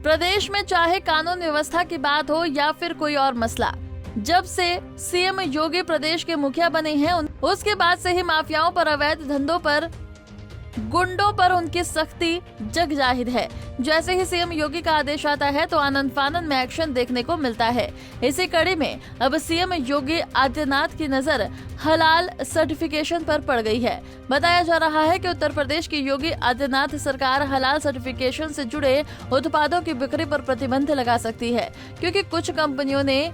प्रदेश में चाहे कानून व्यवस्था की बात हो या फिर कोई और मसला, जब से सीएम योगी प्रदेश के मुखिया बने हैं उसके बाद से ही माफियाओं पर, अवैध धंधों पर, गुंडों पर उनकी सख्ती जग जाहिर है। जैसे ही सीएम योगी का आदेश आता है तो आनंद फानन में एक्शन देखने को मिलता है। इसी कड़ी में अब सीएम योगी आदित्यनाथ की नजर हलाल सर्टिफिकेशन पर पड़ गई है। बताया जा रहा है कि उत्तर प्रदेश की योगी आदित्यनाथ सरकार हलाल सर्टिफिकेशन से जुड़े उत्पादों की बिक्री पर प्रतिबंध लगा सकती है, क्योंकि कुछ कंपनियों ने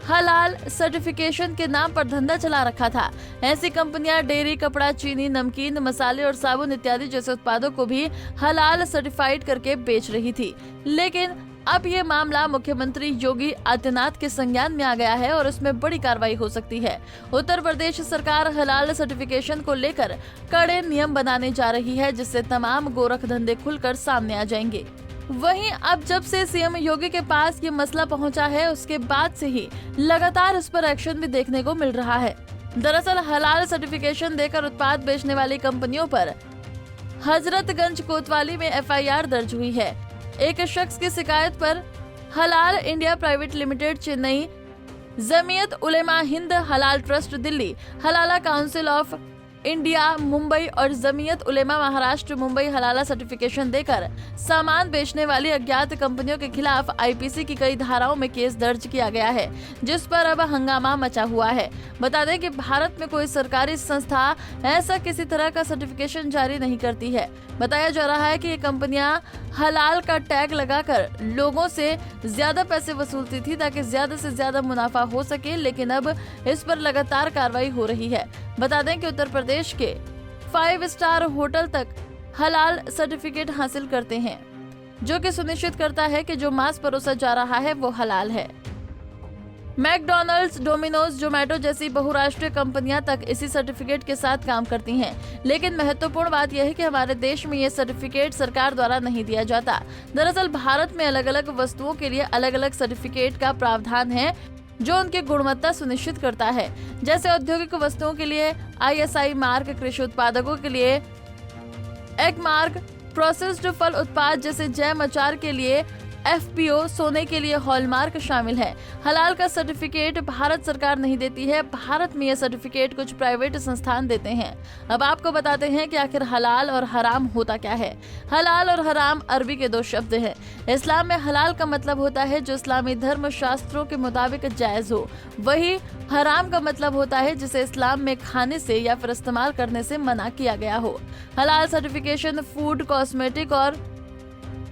हलाल सर्टिफिकेशन के नाम पर धंधा चला रखा था। ऐसी कंपनियां डेयरी, कपड़ा, चीनी, नमकीन, मसाले और साबुन इत्यादि जैसे उत्पादों को भी हलाल सर्टिफाइड करके बेच रही थी। लेकिन अब ये मामला मुख्यमंत्री योगी आदित्यनाथ के संज्ञान में आ गया है और उसमें बड़ी कार्रवाई हो सकती है। उत्तर प्रदेश सरकार हलाल सर्टिफिकेशन को लेकर कड़े नियम बनाने जा रही है, जिससे तमाम गोरख धंधे खुलकर सामने आ जाएंगे। वहीं अब जब से सीएम योगी के पास ये मसला पहुंचा है, उसके बाद से ही लगातार इस पर एक्शन भी देखने को मिल रहा है। दरअसल हलाल सर्टिफिकेशन देकर उत्पाद बेचने वाली कंपनियों पर हजरतगंज कोतवाली में एफआईआर दर्ज हुई है। एक शख्स की शिकायत पर Halal India private limited Chennai, Jamiat Ulema Hind Halal trust Delhi, Halala council of India Mumbai और जमीयत उलेमा महाराष्ट्र मुंबई हलाला सर्टिफिकेशन देकर सामान बेचने वाली अज्ञात कंपनियों के खिलाफ आईपीसी की कई धाराओं में केस दर्ज किया गया है, जिस पर अब हंगामा मचा हुआ है। बता दें कि भारत में कोई सरकारी संस्था ऐसा किसी तरह का सर्टिफिकेशन जारी नहीं करती है। बताया जा रहा है कि ये कंपनियां हलाल का टैग लगाकर लोगों से ज्यादा पैसे वसूलती थी ताकि ज्यादा से ज्यादा मुनाफा हो सके, लेकिन अब इस पर लगातार कार्रवाई हो रही है। बता दें कि उत्तर प्रदेश के 5 स्टार होटल तक हलाल सर्टिफिकेट हासिल करते हैं, जो कि सुनिश्चित करता है कि जो मांस परोसा जा रहा है वो हलाल है। मैकडॉनल्ड्स, डोमिनोज, जोमेटो जैसी बहुराष्ट्रीय कंपनियां तक इसी सर्टिफिकेट के साथ काम करती हैं। लेकिन महत्वपूर्ण बात यह है कि हमारे देश में ये सर्टिफिकेट सरकार द्वारा नहीं दिया जाता। दरअसल भारत में अलग अलग वस्तुओं के लिए अलग अलग सर्टिफिकेट का प्रावधान है, जो उनकी गुणवत्ता सुनिश्चित करता है। जैसे औद्योगिक वस्तुओं के लिए ISI मार्क, कृषि उत्पादकों के लिए एग मार्क, प्रोसेस्ड फल उत्पाद जैसे जैम, अचार के लिए FPO, सोने के लिए हॉलमार्क शामिल है। हलाल का सर्टिफिकेट भारत सरकार नहीं देती है, भारत में यह सर्टिफिकेट कुछ प्राइवेट संस्थान देते हैं। अब आपको बताते हैं कि आखिर हलाल और हराम होता क्या है। हलाल और हराम अरबी के 2 शब्द हैं। इस्लाम में हलाल का मतलब होता है जो इस्लामी धर्म शास्त्रों के मुताबिक जायज हो, वही हराम का मतलब होता है जिसे इस्लाम में खाने से या फिर इस्तेमाल करने से मना किया गया हो। हलाल सर्टिफिकेशन फूड, कॉस्मेटिक और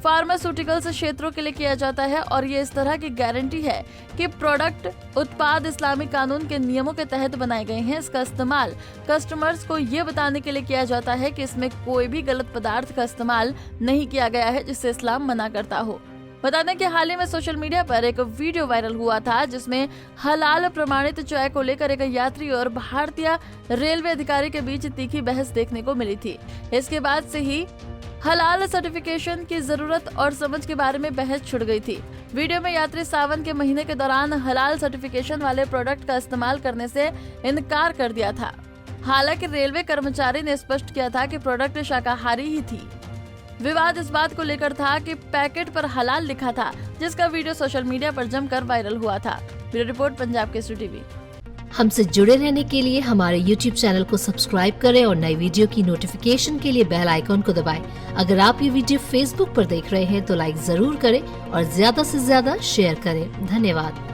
फार्मास्यूटिकल्स क्षेत्रों के लिए किया जाता है और ये इस तरह की गारंटी है कि प्रोडक्ट, उत्पाद इस्लामी कानून के नियमों के तहत बनाए गए हैं। इसका इस्तेमाल कस्टमर्स को ये बताने के लिए किया जाता है कि इसमें कोई भी गलत पदार्थ का इस्तेमाल नहीं किया गया है जिससे इस्लाम मना करता हो। बता दें कि हाल ही में सोशल मीडिया पर एक वीडियो वायरल हुआ था, जिसमें हलाल प्रमाणित चाय को लेकर एक यात्री और भारतीय रेलवे अधिकारी के बीच तीखी बहस देखने को मिली थी। इसके बाद से ही हलाल सर्टिफिकेशन की जरूरत और समझ के बारे में बहस छिड़ गई थी। वीडियो में यात्री सावन के महीने के दौरान हलाल सर्टिफिकेशन वाले प्रोडक्ट का इस्तेमाल करने से इनकार कर दिया था। हालांकि रेलवे कर्मचारी ने स्पष्ट किया था कि प्रोडक्ट शाकाहारी ही थी। विवाद इस बात को लेकर था कि पैकेट पर हलाल लिखा था, जिसका वीडियो सोशल मीडिया पर जमकर वायरल हुआ था। Bureau report, Punjab Kesari TV. हमसे जुड़े रहने के लिए हमारे YouTube चैनल को सब्सक्राइब करें और नई वीडियो की नोटिफिकेशन के लिए बेल आइकॉन को दबाएं। अगर आप ये वीडियो Facebook पर देख रहे हैं तो लाइक जरूर करें और ज्यादा से ज्यादा शेयर करें। धन्यवाद।